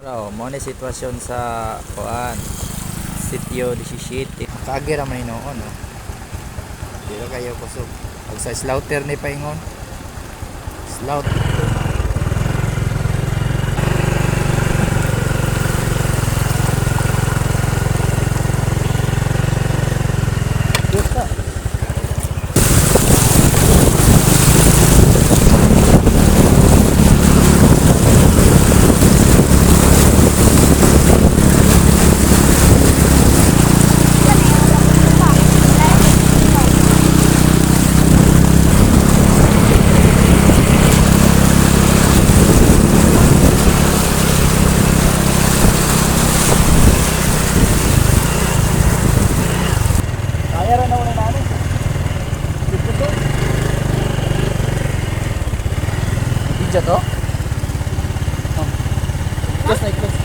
Bro, mo ni sitwasyon sa kuan. Sitio 17. Kaagi ra man noon, no. Dilo kayo kusog. Pag sa slaughter ni paingon. Slaughter. Video to? Oh. Close na, close.